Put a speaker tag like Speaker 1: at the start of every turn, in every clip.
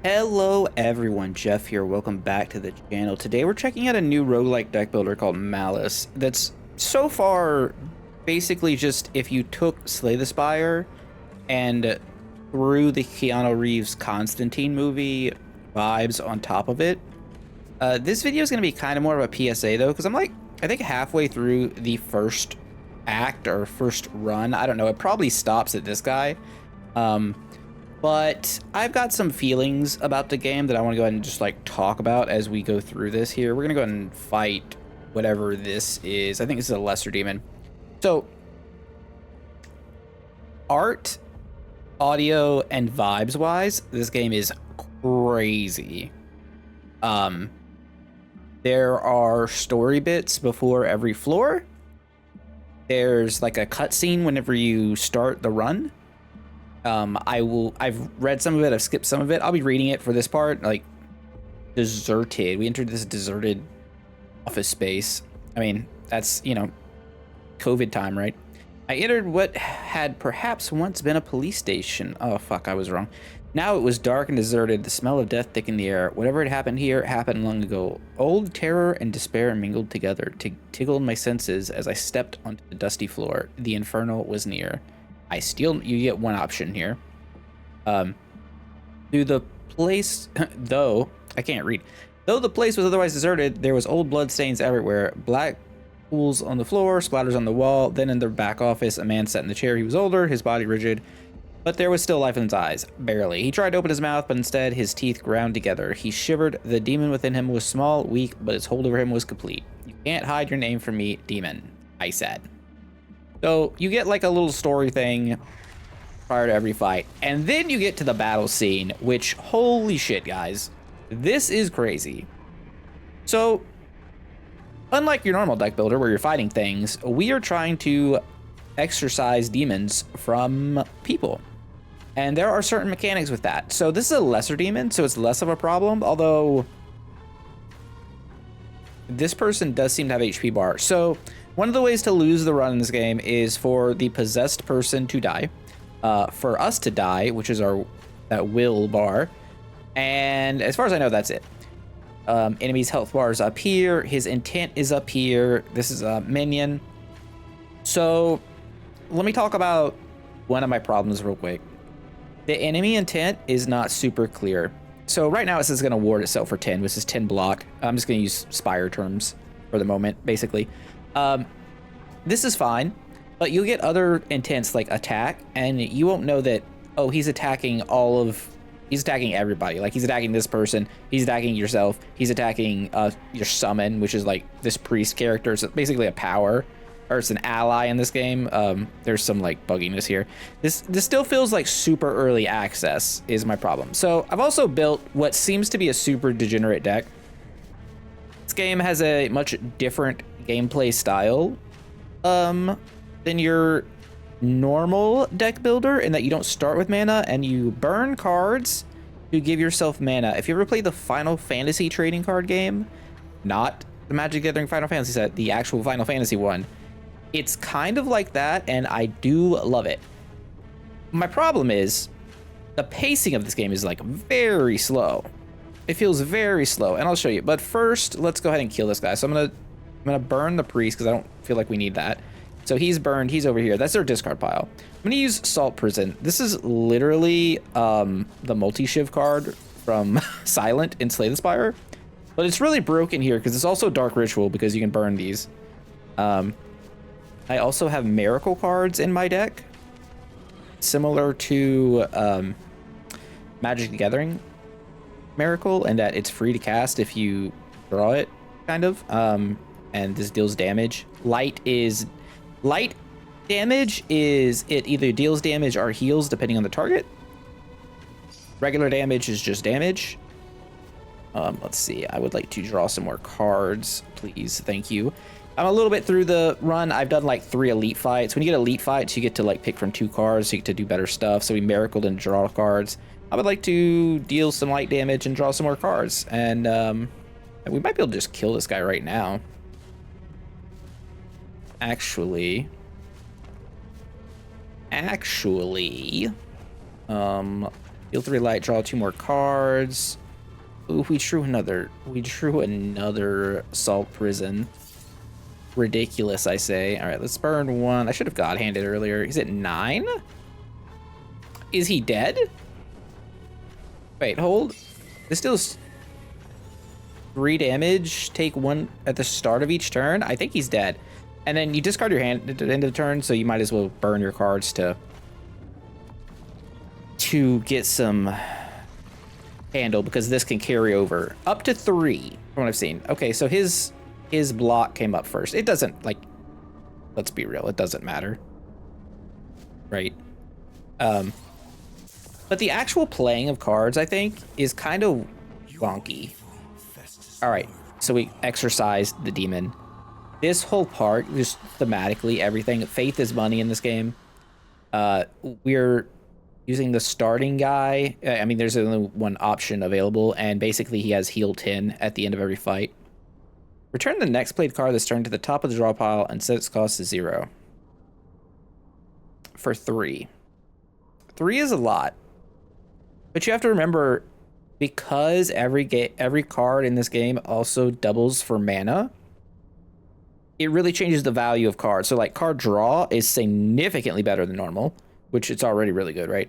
Speaker 1: Hello everyone, Jeff here. Welcome back to the channel. Today we're checking out a new roguelike deck builder called Malice that's so far basically just if you took Slay the Spire and threw the Keanu Reeves Constantine movie vibes on top of it. This video is going to be kind of more of a PSA though, because I think halfway through the first act or first run. I don't know, it probably stops at this guy. But I've got some feelings about the game that I want to go ahead and just like talk about as we go through this here. We're going to go ahead and fight whatever this is. I think this is a lesser demon. So art, audio, and vibes wise, this game is crazy. There are story bits before every floor. There's like a cutscene whenever you start the run. I've read some of it, I've skipped some of it. I'll be reading it for this part. Like, deserted. We entered this deserted office space. I mean, that's, you know, COVID time, right? I entered what had perhaps once been a police station. Oh, fuck, I was wrong. Now it was dark and deserted. The smell of death thick in the air. Whatever had happened here happened long ago. Old terror and despair mingled together, tickled my senses as I stepped onto the dusty floor. The inferno was near. You get one option here. Through the place, though the place was otherwise deserted, there was old blood stains everywhere. Black pools on the floor, splatters on the wall. Then in the back office, a man sat in the chair. He was older, his body rigid, but there was still life in his eyes. Barely. He tried to open his mouth, but instead his teeth ground together. He shivered. The demon within him was small, weak, but its hold over him was complete. You can't hide your name from me, demon, I said. So you get like a little story thing prior to every fight. And then you get to the battle scene, which, holy shit, guys. This is crazy. So, unlike your normal deck builder where you're fighting things, we are trying to exorcise demons from people. And there are certain mechanics with that. So this is a lesser demon, so it's less of a problem, although this person does seem to have HP bar. So one of the ways to lose the run in this game is for the possessed person to die, for us to die, which is that will bar, and as far as I know, that's it. Enemy's health bar is up here, his intent is up here, this is a minion. So let me talk about one of my problems real quick. The enemy intent is not super clear. So right now it says it's going to ward itself for 10, which is 10 block. I'm just going to use Spire terms for the moment, basically. This is fine, but you'll get other intents like attack, and you won't know that, oh, he's attacking everybody. Like, he's attacking this person, he's attacking yourself, he's attacking your summon, which is like this priest character. It's basically a power, or it's an ally in this game. There's some like bugginess here. This still feels like super early access is my problem. So I've also built what seems to be a super degenerate deck. This game has a much different gameplay style than your normal deck builder, in that you don't start with mana and you burn cards to give yourself mana. If you ever played the Final Fantasy trading card game, not the Magic the Gathering Final Fantasy set, the actual Final Fantasy one, it's kind of like that, and I do love it. My problem is the pacing of this game is like very slow. It feels very slow, and I'll show you. But first, let's go ahead and kill this guy. So I'm gonna burn the priest because I don't feel like we need that. So he's burned. He's over here. That's their discard pile. I'm gonna use Salt Prison. This is literally the multi-shiv card from Silent in Slay the Spire, but it's really broken here because it's also Dark Ritual because you can burn these. I also have Miracle cards in my deck, similar to Magic the Gathering Miracle, and that it's free to cast if you draw it, kind of. And this deals damage. Light damage is it either deals damage or heals depending on the target. Regular damage is just damage. Let's see. I would like to draw some more cards, please. Thank you. I'm a little bit through the run. I've done like 3 elite fights. When you get elite fights, you get to like pick from 2 cards, so you get to do better stuff. So we miracled and draw cards. I would like to deal some light damage and draw some more cards. And we might be able to just kill this guy right now. Actually, Deal 3 light, draw 2 more cards. Ooh, we drew another salt prison. Ridiculous, I say. All right, let's burn 1. I should have God-handed earlier. He's at 9? Is he dead? Wait, hold. This deals 3 damage. Take 1 at the start of each turn. I think he's dead. And then you discard your hand at the end of the turn, so you might as well burn your cards to get some handle, because this can carry over up to 3 from what I've seen. Okay, so his block came up first. It doesn't, like, let's be real, it doesn't matter, right? But the actual playing of cards, I think, is kind of wonky. All right, so we exorcised the demon. This whole part, just thematically, everything, faith is money in this game. We're using the starting guy. I mean, there's only one option available, and basically he has heal 10 at the end of every fight. Return the next played card this turn to the top of the draw pile and set its cost to 0. For 3. 3 is a lot. But you have to remember, because every card in this game also doubles for mana, it really changes the value of cards. So like card draw is significantly better than normal, which it's already really good, right?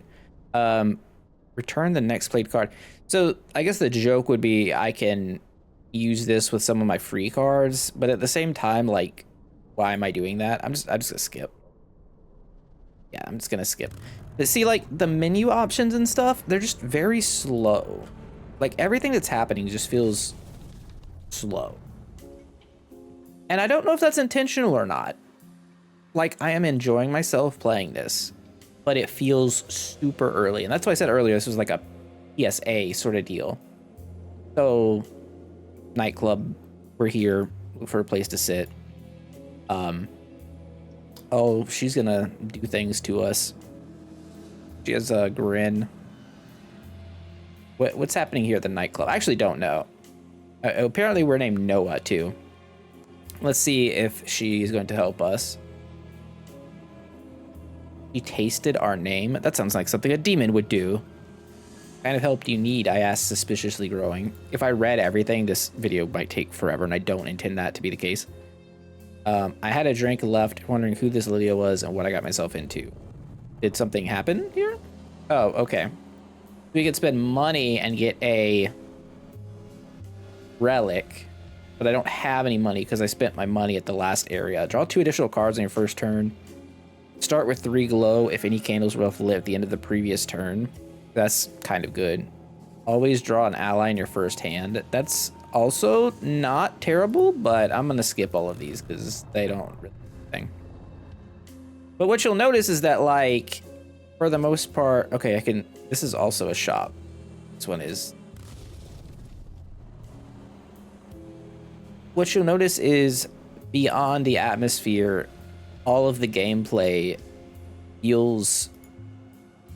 Speaker 1: Return the next played card. So I guess the joke would be I can use this with some of my free cards, but at the same time, like, why am I doing that? I'm just gonna skip. Yeah, I'm just gonna skip. But see, like, the menu options and stuff, they're just very slow. Like, everything that's happening just feels slow. And I don't know if that's intentional or not. Like, I am enjoying myself playing this, but it feels super early. And that's why I said earlier, this was like a PSA sort of deal. So, nightclub, we're here for a place to sit. Oh, she's gonna do things to us. She has a grin. What's happening here at the nightclub? I actually don't know. Apparently we're named Noah too. Let's see if she's going to help us. She tasted our name. That sounds like something a demon would do. What kind of help do you need? I asked, suspiciously growing. If I read everything, this video might take forever, and I don't intend that to be the case. I had a drink left, wondering who this Lydia was and what I got myself into. Did something happen here? Oh, okay. We could spend money and get a relic, but I don't have any money because I spent my money at the last area. Draw 2 additional cards on your first turn. Start with 3 glow if any candles were lit at the end of the previous turn. That's kind of good. Always draw an ally in your first hand. That's also not terrible, but I'm going to skip all of these because they don't really do anything. But what you'll notice is that, like, for the most part, okay, this is also a shop. This one is. What you'll notice is beyond the atmosphere, all of the gameplay feels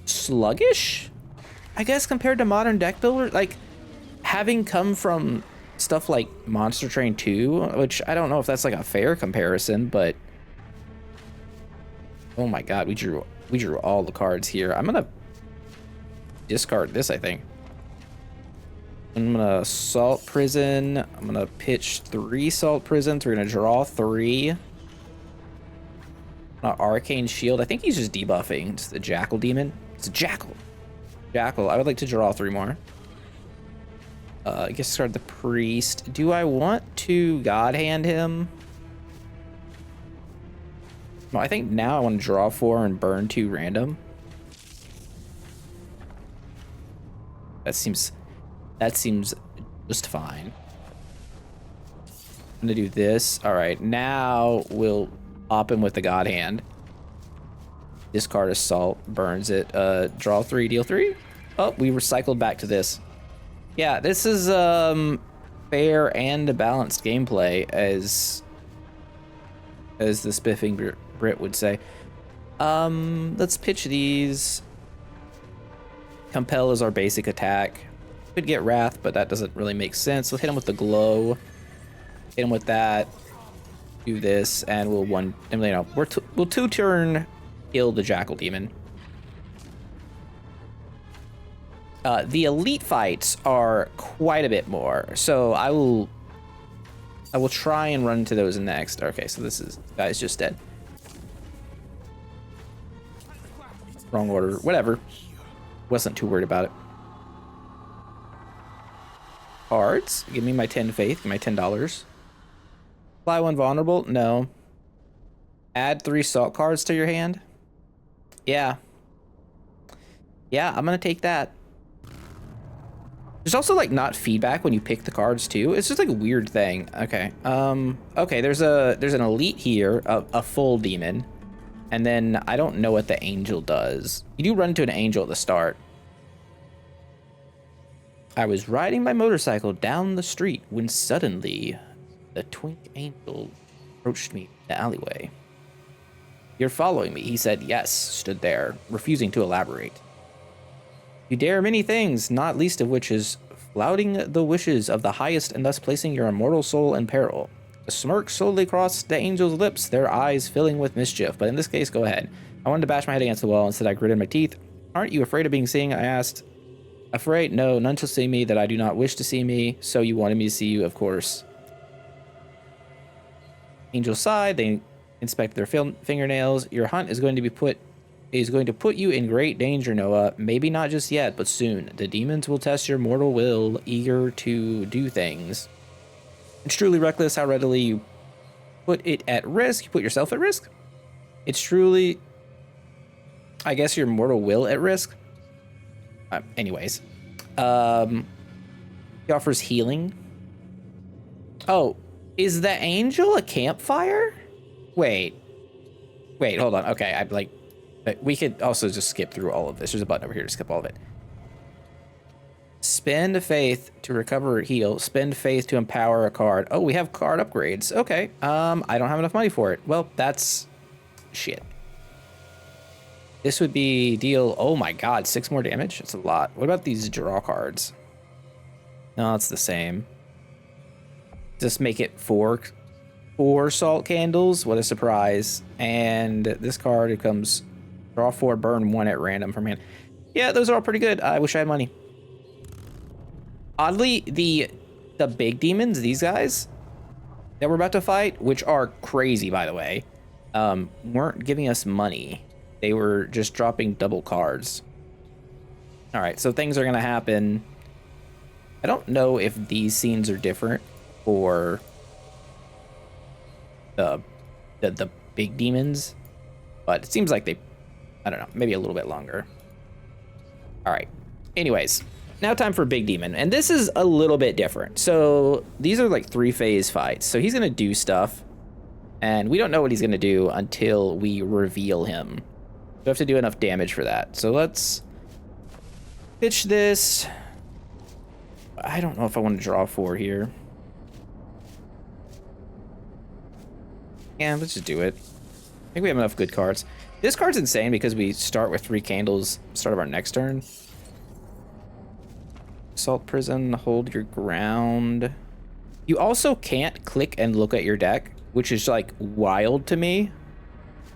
Speaker 1: sluggish, I guess, compared to modern deck builder. Like, having come from stuff like Monster Train 2, which I don't know if that's like a fair comparison, but oh my god, we drew all the cards here. I'm gonna discard this, I think. I'm gonna salt prison. I'm gonna pitch 3 salt prisons. We're gonna draw 3. Arcane shield. I think he's just debuffing. It's the jackal demon. It's a jackal. Jackal. I would like to draw 3 more. I guess start the priest. Do I want to God hand him? No, I think now I want to draw 4 and burn 2 random. That seems just fine. I'm gonna do this. All right, now we'll pop him with the God hand. Discard assault, burns it. Draw 3, deal 3. Oh, we recycled back to this. Yeah, this is fair and balanced gameplay, as the spiffing Brit would say. Let's pitch these. Compel is our basic attack. Could get Wrath, but that doesn't really make sense. Let's hit him with the glow. Hit him with that. Do this, and we'll we'll 2-turn kill the jackal demon. The elite fights are quite a bit more, so I will try and run into those next. Okay, so this guy's just dead. Wrong order, whatever. Wasn't too worried about it. Cards, give me my 10 faith, give me my $10. Fly one vulnerable, no. Add 3 salt cards to your hand. Yeah, I'm gonna take that. There's also like not feedback when you pick the cards too. It's just like a weird thing. Okay. Okay, there's an elite here, a full demon. And then I don't know what the angel does. You do run into an angel at the start. I was riding my motorcycle down the street when suddenly the twink angel approached me in the alleyway. You're following me, he said. Yes, stood there, refusing to elaborate. You dare many things, not least of which is flouting the wishes of the highest and thus placing your immortal soul in peril. A smirk slowly crossed the angel's lips, their eyes filling with mischief. But in this case, go ahead. I wanted to bash my head against the wall. Instead, I gritted my teeth. Aren't you afraid of being seen? I asked. Afraid? No, none shall see me that I do not wish to see me. So you wanted me to see you, of course. Angel sighed. They inspected their fingernails. Your hunt is going to put you in great danger, Noah. Maybe not just yet, but soon. The demons will test your mortal will, eager to do things. It's truly reckless how readily you put it at risk. You put yourself at risk. It's truly, I guess, your mortal will at risk. Anyways, he offers healing. Oh, is the angel a campfire? Wait, hold on. Okay, we could also just skip through all of this. There's a button over here to skip all of it. Spend faith to recover or heal. Spend faith to empower a card. Oh, we have card upgrades. Okay. I don't have enough money for it. Well, that's shit. This would be deal. Oh my god, 6 more damage. That's a lot. What about these draw cards? No, it's the same. Just make it 4 salt candles. What a surprise. And this card, it comes draw 4, burn 1 at random from hand. Yeah, those are all pretty good. I wish I had money. Oddly, the big demons, these guys that we're about to fight, which are crazy, by the way, weren't giving us money. They were just dropping double cards. All right, so things are going to happen. I don't know if these scenes are different for the big demons, but it seems like they, I don't know, maybe a little bit longer. All right. Anyways, now time for big demon, and this is a little bit different. So these are like 3-phase fights. So he's gonna do stuff, and we don't know what he's gonna do until we reveal him. We have to do enough damage for that. So let's pitch this. I don't know if I want to draw 4 here. Yeah, let's just do it. I think we have enough good cards. This card's insane because we start with 3 candles, start of our next turn. Salt Prison, hold your ground. You also can't click and look at your deck, which is like wild to me.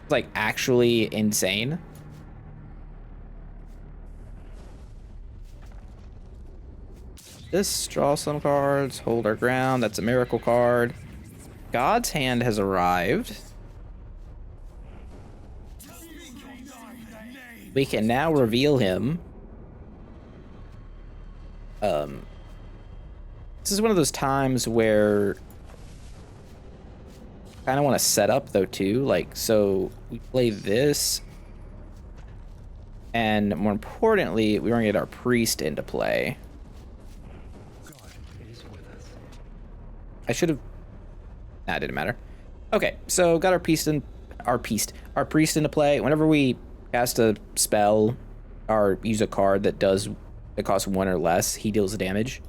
Speaker 1: It's like actually insane. This, draw some cards, hold our ground. That's a miracle card. God's hand has arrived. We can now reveal him. This is one of those times where I kind of want to set up though too. Like, so we play this, and more importantly, we want to get our priest into play. I should have. Nah, it didn't matter. Okay, so got our priest into play. Whenever we cast a spell or use a card that costs 1 or less, he deals damage.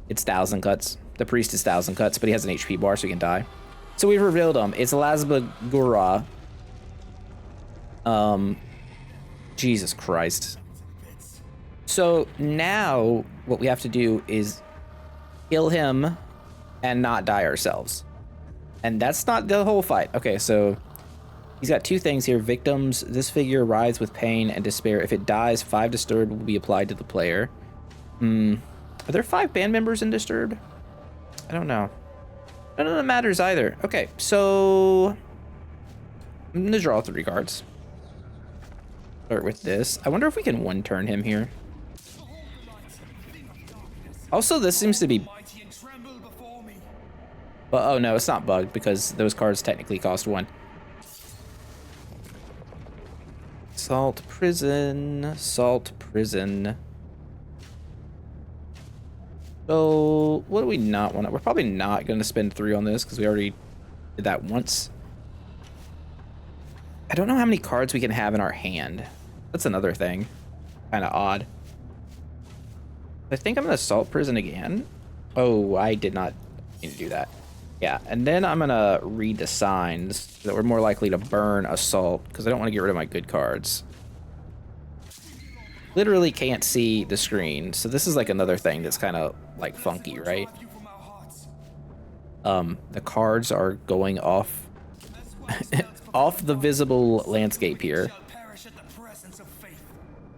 Speaker 1: It's 1,000 cuts. The priest is 1,000 cuts, but he has an HP bar, so he can die. So we've revealed him. It's Lasbeguura. Jesus Christ. So now what we have to do is kill him and not die ourselves. And that's not the whole fight. Okay, so He's got two things here. Victims. This figure writhes with pain and despair. If it dies, 5 Disturbed will be applied to the player. Are there 5 band members in Disturbed? I don't know. None of them matters either. Okay, so I'm gonna draw 3 cards. Start with this. I wonder if we can one-turn him here. Also, this seems to be... Well, oh no, it's not bugged because those cards technically cost 1. Salt Prison. Salt Prison. So, what do we not want? We're probably not going to spend 3 on this because we already did that once. I don't know how many cards we can have in our hand. That's another thing. Kind of odd. I think I'm going to Salt Prison again. Oh, I did not need to do that. Yeah, and then I'm going to read the signs so that we're more likely to burn Assault because I don't want to get rid of my good cards. Literally can't see the screen, so this is like another thing that's kind of like funky, right? The cards are going off off the visible landscape here.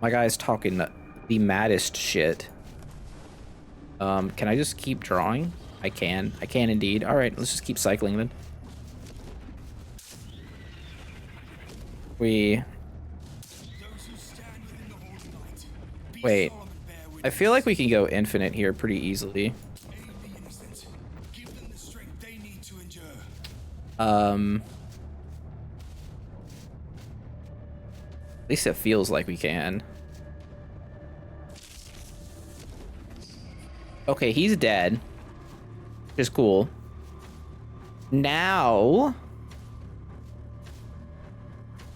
Speaker 1: My guy's talking the maddest shit. Can I just keep drawing? I can indeed. All right, let's just keep cycling then. Wait, I feel like we can go infinite here pretty easily. At least it feels like we can. Okay, he's dead, which is cool. Now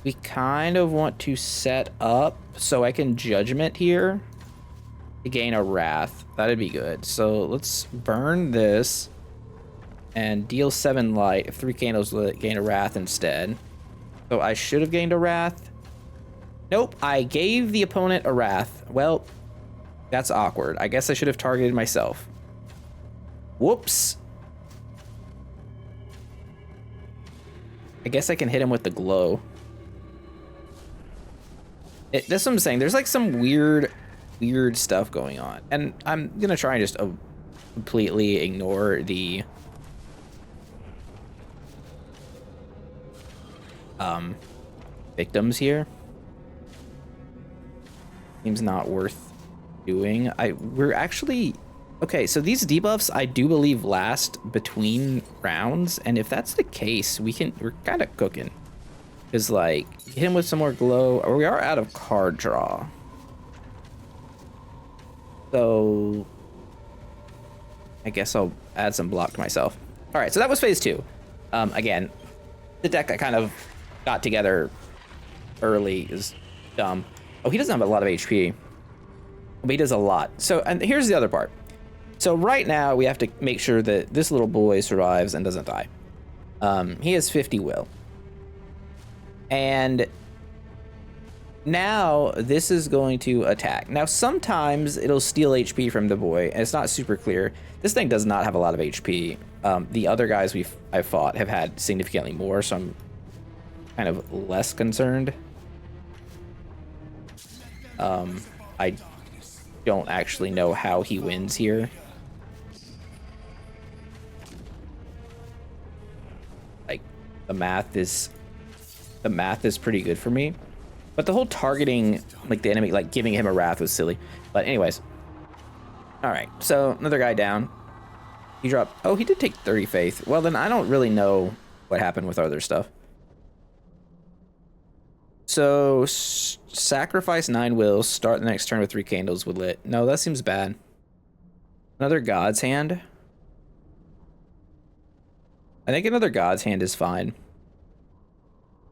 Speaker 1: we kind of want to set up so I can Judgment here to gain a Wrath. That'd be good. So let's burn this and deal 7 light. If 3 candles lit, gain a Wrath instead. So I should have gained a Wrath. Nope, I gave the opponent a Wrath. Well, that's awkward. I guess I should have targeted myself. Whoops. I guess I can hit him with the glow. That's what I'm saying. There's like some weird stuff going on. And I'm going to try and just completely ignore the victims here. Seems not worth doing. We're actually... Okay, so these debuffs I do believe last between rounds. And if that's the case, we're kind of cooking. Is like hit him with some more glow, or we are out of card draw. So I guess I'll add some block to myself. All right, so that was phase 2. Again, the deck I kind of got together early is dumb. Oh, he doesn't have a lot of HP, but he does a lot. So, and here's the other part. So right now we have to make sure that this little boy survives and doesn't die. He has 50 will. And now this is going to attack. Now sometimes it'll steal HP from the boy, and it's not super clear. This thing does not have a lot of HP. The other guys I've fought have had significantly more, so I'm kind of less concerned. I don't actually know how he wins here. Like the math is pretty good for me, but the whole targeting like the enemy, like giving him a Wrath was silly. But anyways, all right, so another guy down. He dropped, oh, he did take 30 faith. Well, then I don't really know what happened with other stuff. So sacrifice 9 wills, start the next turn with 3 candles with lit. No, that seems bad. Another God's Hand. I think another God's Hand is fine.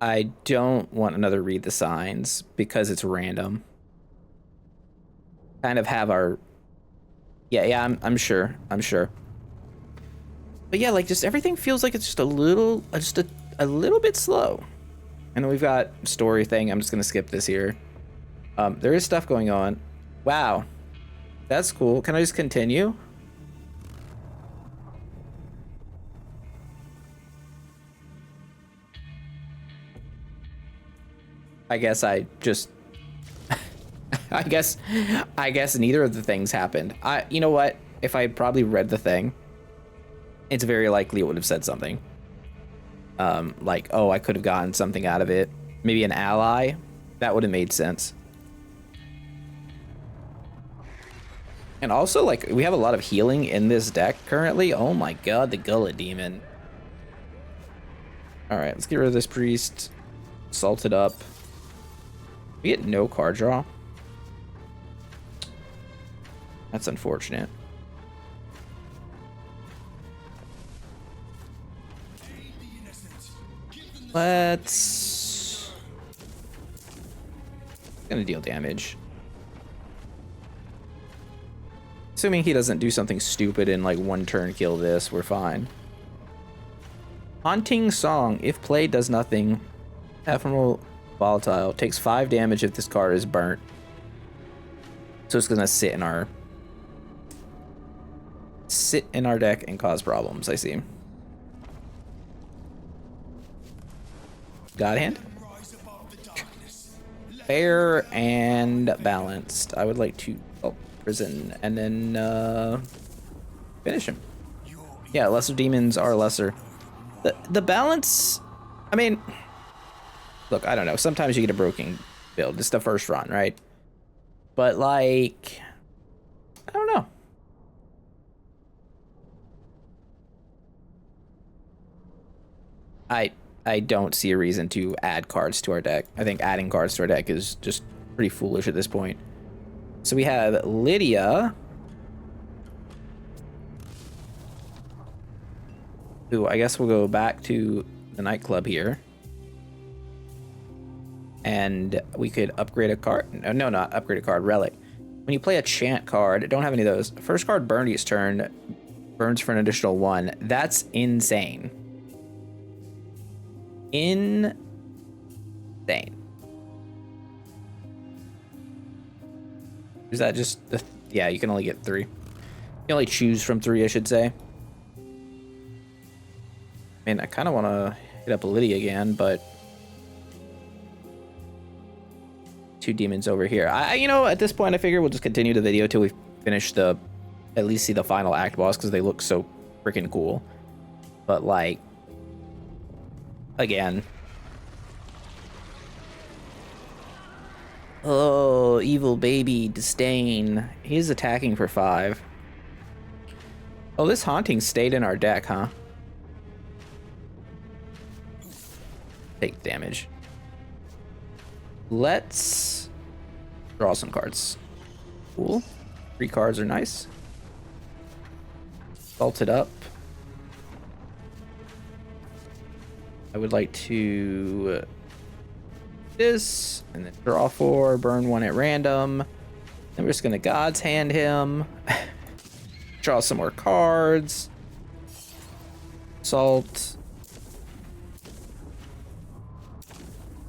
Speaker 1: I don't want another Read the Signs because it's random. Kind of have our... Yeah, I'm sure. But yeah, like just everything feels like it's just a little bit slow. And then we've got story thing. I'm just gonna skip this here. There is stuff going on. Wow, that's cool. Can I just continue? I guess I just I guess neither of the things happened. You know what? If I probably read the thing, it's very likely it would have said something. Like, oh, I could have gotten something out of it. Maybe an ally. That would have made sense. And also, like, we have a lot of healing in this deck currently. Oh my god, the Gullet Demon. Alright, let's get rid of this priest. Salt it up. We get no card draw. That's unfortunate. Let's... Gonna deal damage. Assuming he doesn't do something stupid and like one turn kill this, we're fine. Haunting Song. If played, does nothing. Ephemeral Volatile. Takes 5 damage if this card is burnt. So it's gonna sit in our deck and cause problems, I see. God Hand. Fair and balanced. I would like to prison and then finish him. Yeah, lesser demons are lesser. The balance, I mean, look, I don't know. Sometimes you get a broken build. It's the first run, right? But like, I don't know. I don't see a reason to add cards to our deck. I think adding cards to our deck is just pretty foolish at this point. So we have Lydia, who I guess we'll go back to the nightclub here. And we could upgrade a card. No, not upgrade a card. Relic. When you play a chant card, don't have any of those. First card burned each turn, burns for an additional 1. That's insane. Insane. Is that just the... Yeah, you can only get 3. You can only choose from 3, I should say. I mean, I kind of want to hit up Lydia again, but... 2 demons over here. You know, at this point, I figure we'll just continue the video till we finish the... At least see the final act boss, because they look so freaking cool. But, like... Again. Oh, evil baby disdain. He's attacking for 5. Oh, this haunting stayed in our deck, huh? Take damage. Let's draw some cards. Cool. 3 cards are nice. Salt it up. I would like to this and then draw 4, burn 1 at random. Then we're just gonna God's Hand him. Draw some more cards. Salt.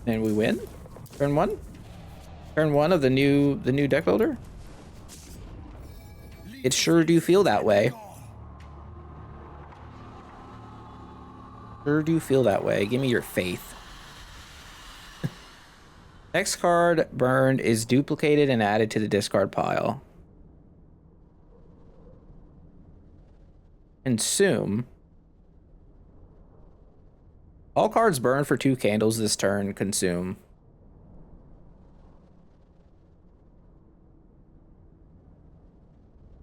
Speaker 1: And we win. Turn 1. Turn 1 of the new deck builder. It sure do feel that way. Sure do feel that way. Give me your faith. Next card burned is duplicated and added to the discard pile. Consume. All cards burned for 2 candles this turn. Consume.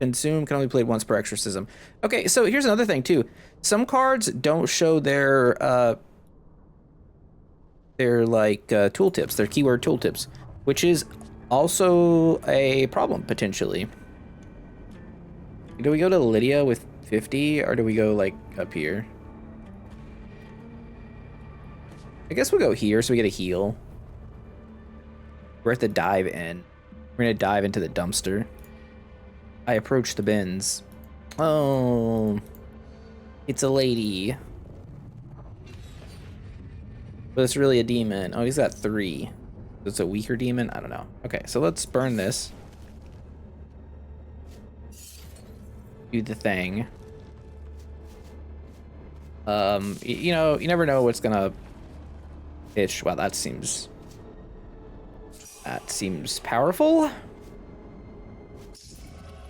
Speaker 1: Consume can only be played once per exorcism. Okay, so here's another thing too. Some cards don't show their tooltips, their keyword tooltips, which is also a problem potentially. Do we go to Lydia with 50 or do we go like up here? I guess we'll go here so we get a heal. We're at the dive in. We're gonna dive into the dumpster. I approach the bins. Oh, it's a lady. But it's really a demon. Oh, he's got 3. It's a weaker demon? I don't know. Okay, so let's burn this. Do the thing. You know, you never know what's gonna pitch. Wow, that seems That seems powerful.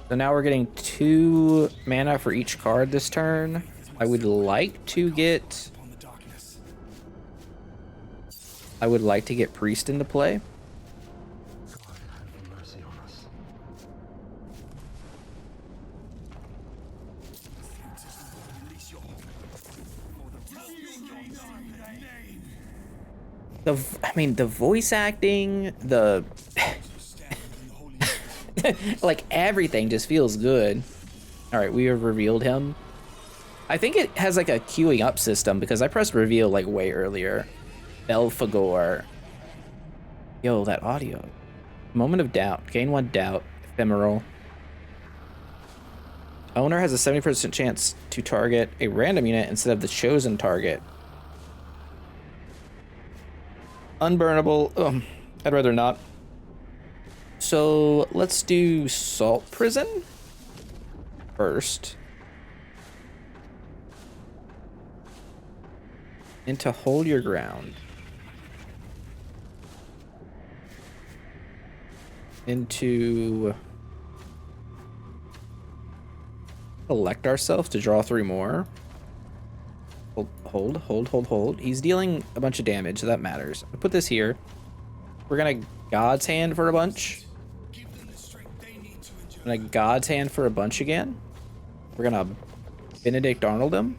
Speaker 1: So now we're getting 2 mana for each card this turn. I would like to get Priest into play. The voice acting, the like everything just feels good. All right, we have revealed him. I think it has like a queuing up system because I pressed reveal like way earlier. Belphegor. Yo, that audio. Moment of doubt. Gain 1 doubt. Ephemeral. Owner has a 70% chance to target a random unit instead of the chosen target. Unburnable. I'd rather not. So let's do Salt Prison first. And to hold your ground. Into collect ourselves to draw 3 more. Hold. He's dealing a bunch of damage, so that matters. I put this here. We're gonna God's Hand for a bunch. I'm gonna God's Hand for a bunch again. We're gonna Benedict Arnold him.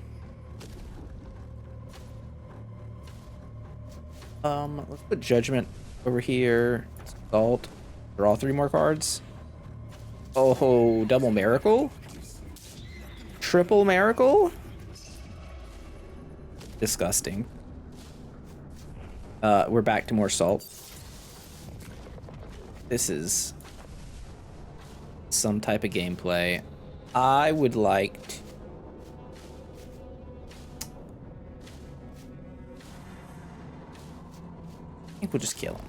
Speaker 1: Let's put Judgment over here. Salt. Draw 3 more cards. Oh, double Miracle. Triple Miracle. Disgusting. We're back to more salt. This is some type of gameplay. I would like to... I think we'll just kill him.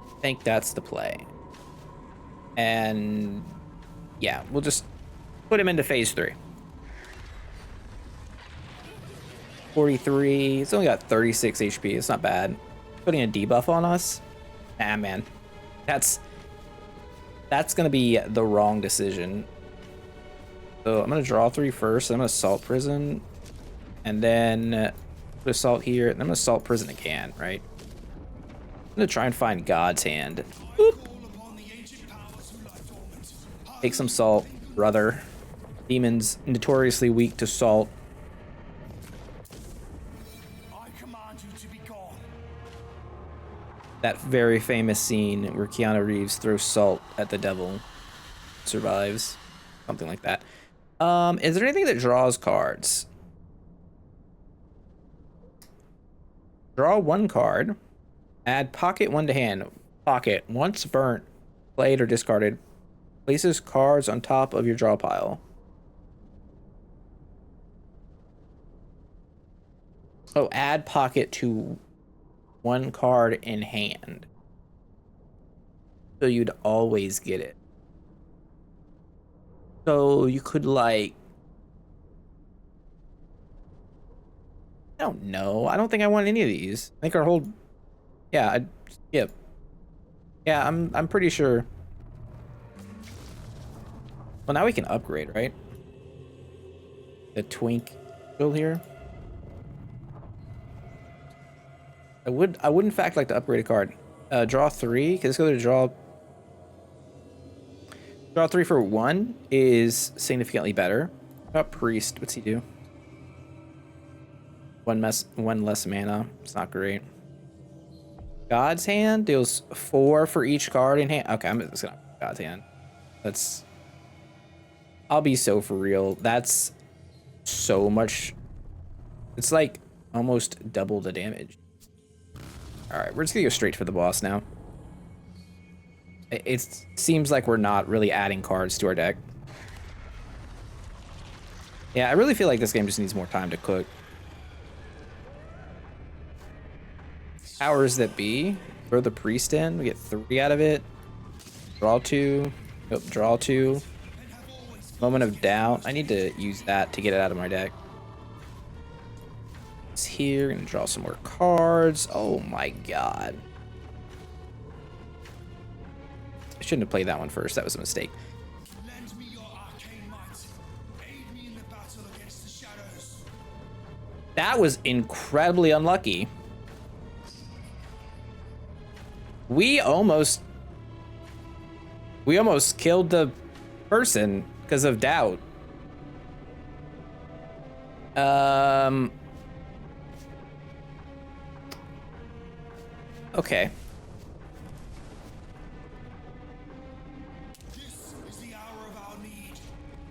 Speaker 1: I think that's the play. And yeah, we'll just put him into phase 3. 43. It's only got 36 HP. It's not bad. Putting a debuff on us? Nah, man. That's gonna be the wrong decision. So I'm gonna draw 3 first. I'm gonna Salt Prison, and then put a Salt here, and I'm gonna Salt Prison again, right? I'm gonna try and find God's Hand. Boop. Take some salt, brother. Demons notoriously weak to salt. That very famous scene where Keanu Reeves throws salt at the devil, survives, something like that. Is there anything that draws cards? Draw 1 card. Add pocket 1 to hand. Pocket, once burnt, played, or discarded, places cards on top of your draw pile. Oh, add pocket to 1 card in hand. So you'd always get it. So you could like... I don't know. I don't think I want any of these. I think our whole... Yeah, I'd skip. Yeah, I'm pretty sure. Well, now we can upgrade, right? The twink still here. I would in fact like to upgrade a card. Draw 3. Can this go to draw 3 for 1 is significantly better. What about Priest? What's he do? One less mana. It's not great. God's Hand deals 4 for each card in hand. Okay, I'm just gonna God's Hand. That's... I'll be so for real. That's so much. It's like almost double the damage. Alright, we're just gonna go straight for the boss now. It seems like we're not really adding cards to our deck. Yeah, I really feel like this game just needs more time to cook. Powers that be. Throw the Priest in. We get 3 out of it. Draw 2. Nope, draw 2. Moment of doubt. I need to use that to get it out of my deck. It's here. Gonna draw some more cards. Oh my god. I shouldn't have played that one first. That was a mistake.
Speaker 2: Lend me your arcane might. Aid me in the battle against the shadows.
Speaker 1: That was incredibly unlucky. We almost killed the person because of doubt. Okay.
Speaker 2: This is the hour of our need.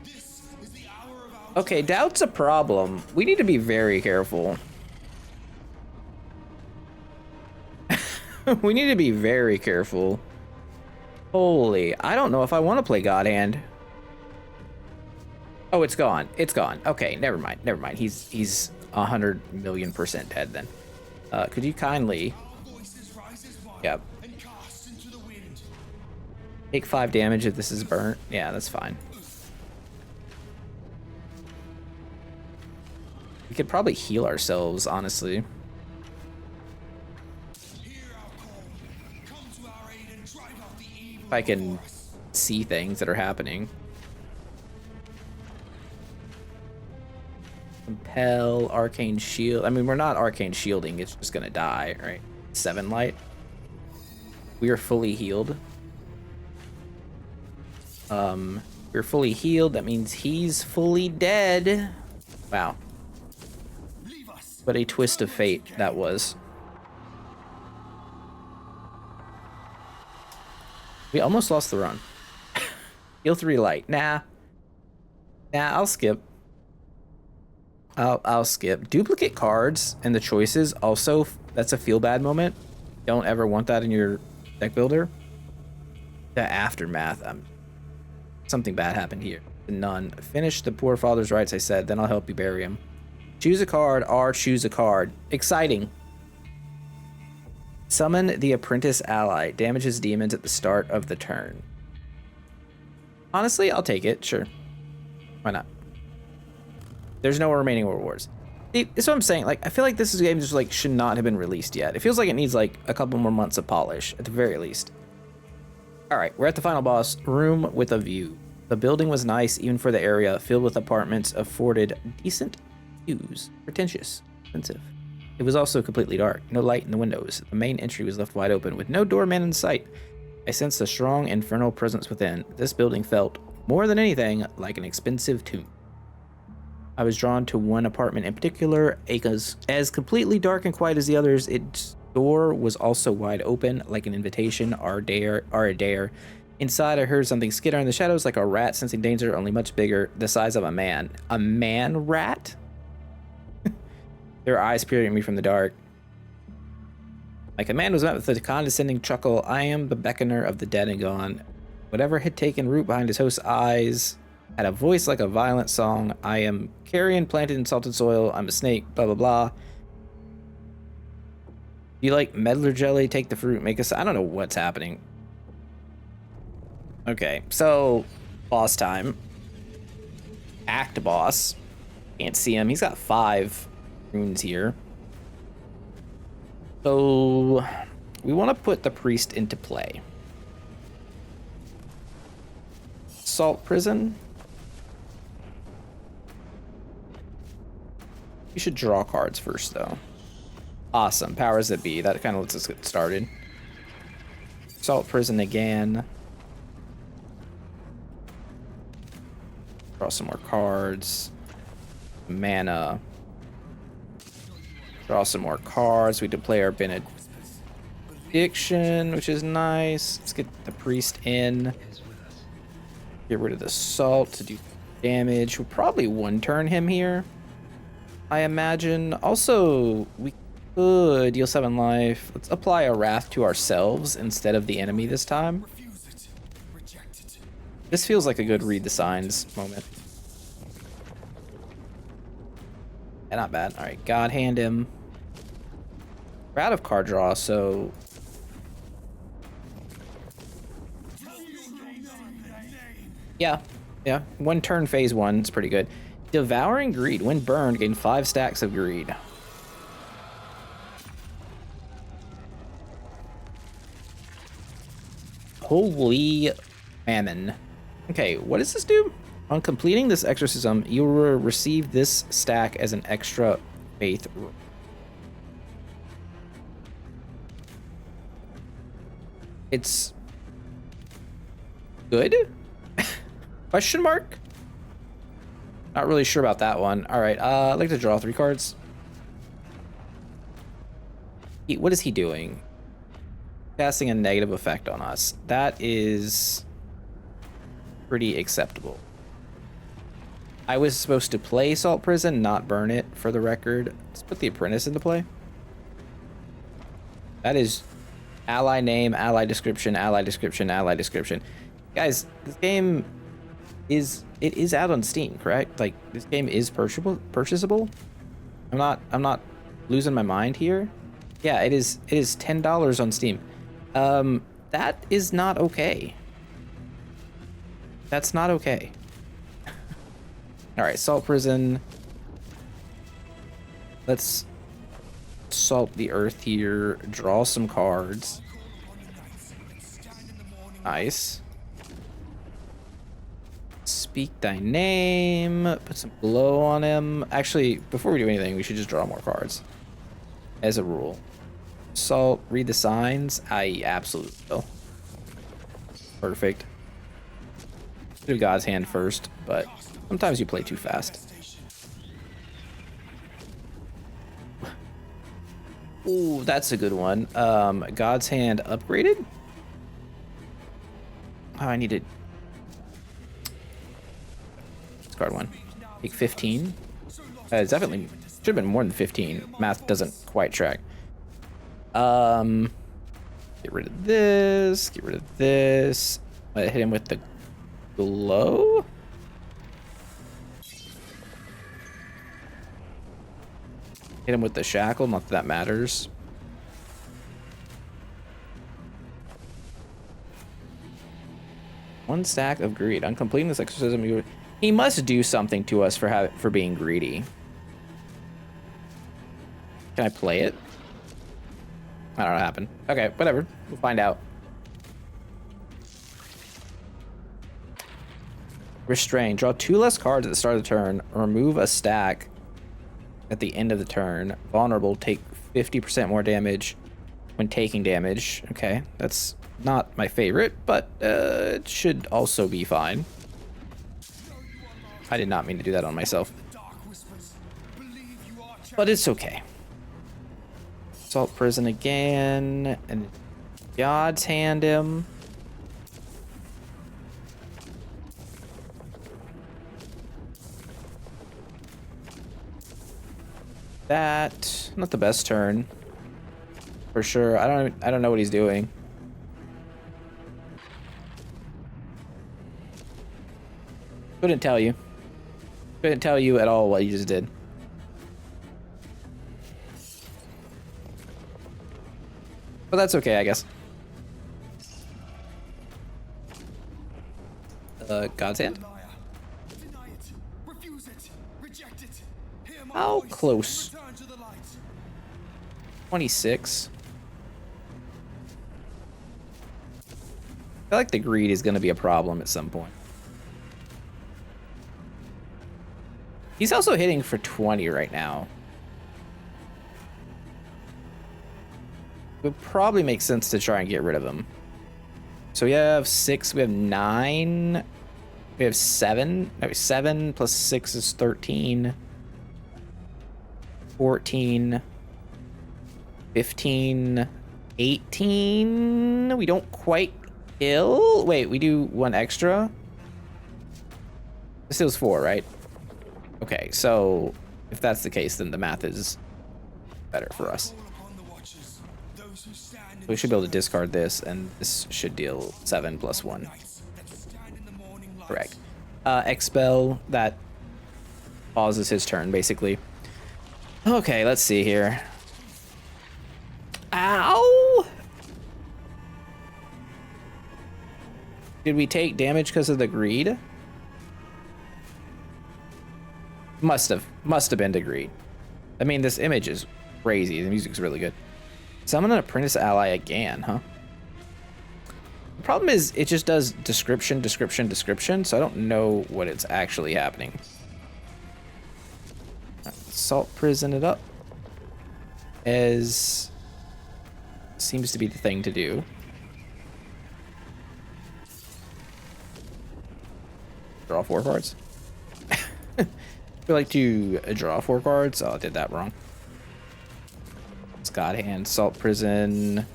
Speaker 2: This is the hour of our
Speaker 1: Okay, doubt's a problem. We need to be very careful. We need to be very careful. Holy, I don't know if I want to play God Hand. Oh, it's gone. It's gone. Okay, never mind. Never mind. He's 100,000,000% dead then. Could you kindly...
Speaker 2: voices rise as one
Speaker 1: Yep.
Speaker 2: and cast into the wind.
Speaker 1: Take 5 damage if this is burnt. Yeah, that's fine. We could probably heal ourselves, honestly.
Speaker 2: Hear our call. Come to our aid and drive out the evil.
Speaker 1: If I can
Speaker 2: before us.
Speaker 1: see things that are happening. Compel, arcane shield. I mean, we're not arcane shielding. It's just gonna die, right? 7 light. We are fully healed. We're fully healed. That means he's fully dead. Wow.
Speaker 2: Leave us.
Speaker 1: What a twist of fate that was. We almost lost the run. Heal 3 light. Nah, I'll skip. I'll skip. Duplicate cards and the choices also, that's a feel bad moment. Don't ever want that in your deck builder. The aftermath. Something bad happened here. None. Finish the poor father's rites, I said, then I'll help you bury him. Choose a card or choose a card. Exciting. Summon the apprentice ally. Damages demons at the start of the turn. Honestly, I'll take it. Sure. Why not? There's no remaining rewards. See, that's what I'm saying. Like, I feel like this game just like should not have been released yet. It feels like it needs like a couple more months of polish at the very least. All right, we're at the final boss, room with a view. The building was nice, even for the area, filled with apartments, afforded decent views. Pretentious, expensive. It was also completely dark, no light in the windows. The main entry was left wide open, with no doorman in sight. I sensed a strong infernal presence within. This building felt, more than anything, like an expensive tomb. I was drawn to one apartment in particular, as completely dark and quiet as the others. Its door was also wide open, like an invitation or a dare. Inside, I heard something skitter in the shadows like a rat sensing danger, only much bigger, the size of a man. A man rat? Their eyes peered at me from the dark. My command was met with a condescending chuckle. I am the beckoner of the dead and gone. Whatever had taken root behind his host's eyes had a voice like a violent song. I am carrion planted in salted soil. I'm a snake, blah, blah, blah. You like meddler jelly? Take the fruit, make us... I don't know what's happening. Okay, so boss time. Act boss. Can't see him. He's got 5 runes here. So we want to put the priest into play. Salt prison. You should draw cards first, though. Awesome. Powers that be. That kind of lets us get started. Salt prison again. Draw some more cards. Mana. Draw some more cards. We deploy our benediction, which is nice. Let's get the priest in. Get rid of the salt to do damage. We'll probably one-turn him here, I imagine. Also, we could deal 7 life. Let's apply a wrath to ourselves instead of the enemy this time.
Speaker 2: Refuse it. Reject it.
Speaker 1: This feels like a good read the signs moment. Yeah, not bad. All right, God hand him. We're out of card draw, so yeah. One turn phase 1 is pretty good. Devouring greed. When burned, gain 5 stacks of greed. unholy Mammon. Okay, what does this do? On completing this exorcism, you will receive this stack as an extra faith. It's good? Question mark? Not really sure about that one. All right, I'd like to draw 3 cards. What is he doing? Casting a negative effect on us. That is pretty acceptable. I was supposed to play Salt Prison, not burn it, for the record. Let's put the Apprentice into play. That is ally name, ally description, ally description, ally description. Guys, this game is out on Steam, correct? Like, this game is purchasable. I'm not losing my mind here. Yeah, it is $10 on Steam. That is not okay. That's not okay. All right, Salt Prison. Let's salt the earth here, draw some cards. Nice. Speak thy name, put some glow on him. Actually, before we do anything, we should just draw more cards. As a rule. Salt, read the signs. I absolutely will. Perfect. Do God's hand first, but sometimes you play too fast. Ooh, that's a good one. God's hand upgraded? Oh, I need to discard one. Take 15. It's definitely should have been more than 15. Math doesn't quite track. Get rid of this. Get rid of this. Hit him with the glow. Hit him with the shackle. Not that that matters. One stack of greed. On completing this exorcism, he must do something to us for being greedy. Can I play it? I don't know what happened. Okay, whatever. We'll find out. Restrain. Draw 2 less cards at the start of the turn. Remove a stack at the end of the turn. Vulnerable. Take 50% more damage when taking damage. Okay, that's not my favorite, but it should also be fine. I did not mean to do that on myself. But it's okay. Salt Prison again, and God's hand him. That not the best turn, for sure. I don't know what he's doing. Couldn't tell you. Couldn't tell you at all what you just did. But that's okay, I guess. God's hand? How close? 26. I feel like the greed is going to be a problem at some point. He's also hitting for 20 right now. It would probably make sense to try and get rid of him. So we have 6, we have 9, we have 7. No, 7 plus 6 is 13. 14. 15. 18. We don't quite kill. Wait, we do 1 extra? This is 4, right? Okay, so if that's the case, then the math is better for us. So we should be able to discard this, and this should deal 7 plus 1. Correct. Expel, that pauses his turn, basically. Okay, let's see here. Ow! Did we take damage because of the greed? Must have been to greed. I mean, this image is crazy. The music's really good. Summon an apprentice ally again, huh? The problem is it just does description, description, description, so I don't know what it's actually happening. Salt prison it up, as seems to be the thing to do. Draw 4 cards. I feel like to draw 4 cards. Oh, I did that wrong. It's God Hand, Salt Prison.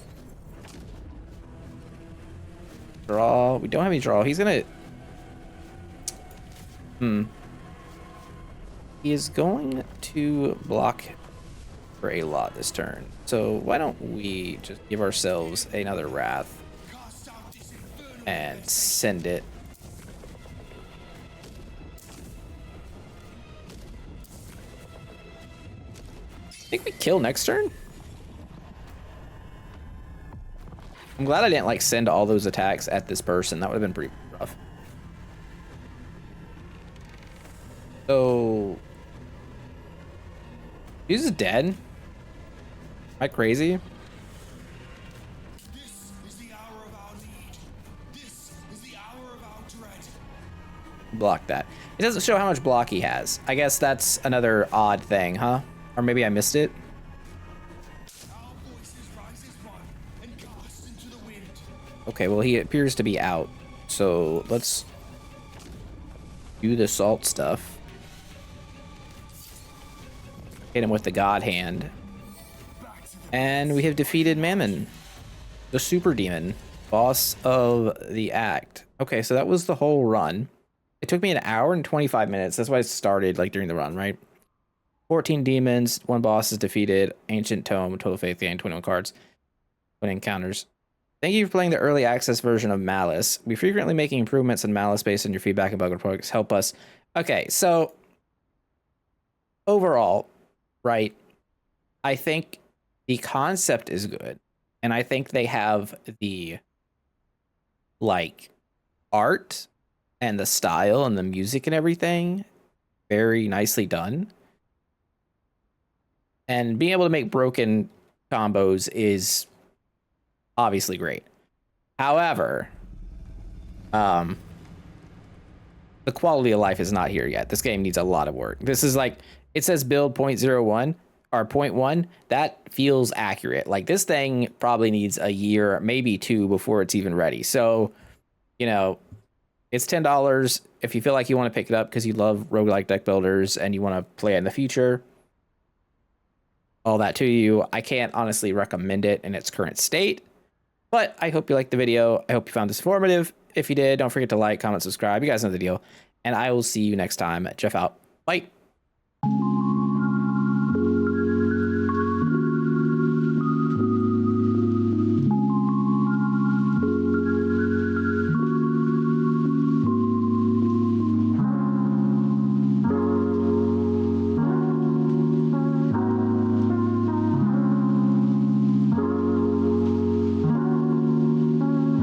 Speaker 1: Draw. We don't have any draw. He's gonna... He is going to block for a lot this turn. So why don't we just give ourselves another Wrath and send it. I think we kill next turn. I'm glad I didn't like send all those attacks at this person. That would have been pretty rough. So he's dead. Am I crazy?
Speaker 2: This is the hour of our need. This is the hour of our dread.
Speaker 1: Block that. It doesn't show how much block he has. I guess that's another odd thing, huh? Or maybe I missed it.
Speaker 2: Our voices rise as one and cast into the wind.
Speaker 1: Okay, well, he appears to be out. So let's do the salt stuff. Hit him with the God Hand. And we have defeated Mammon, the super demon, boss of the act. Okay, so that was the whole run. It took me an hour and 25 minutes. That's why I started like during the run, right? 14 demons, 1 boss is defeated, ancient tome, total faith gain, 21 cards, 20 encounters. Thank you for playing the early access version of Malice. We frequently making improvements in Malice based on your feedback and bug reports. Help us. Okay, so overall, right, I think the concept is good, and I think they have the like art and the style and the music and everything very nicely done. And being able to make broken combos is obviously great. However, the quality of life is not here yet. This game needs a lot of work. This is like, it says build 0.01 or 0.1. That feels accurate. Like this thing probably needs a year, maybe 2 before it's even ready. So, you know, it's $10. If you feel like you want to pick it up because you love roguelike deck builders and you want to play it in the future, all that to you. I can't honestly recommend it in its current state, but I hope you liked the video. I hope you found this informative. If you did, don't forget to like, comment, subscribe. You guys know the deal. And I will see you next time. Jeff out. Bye.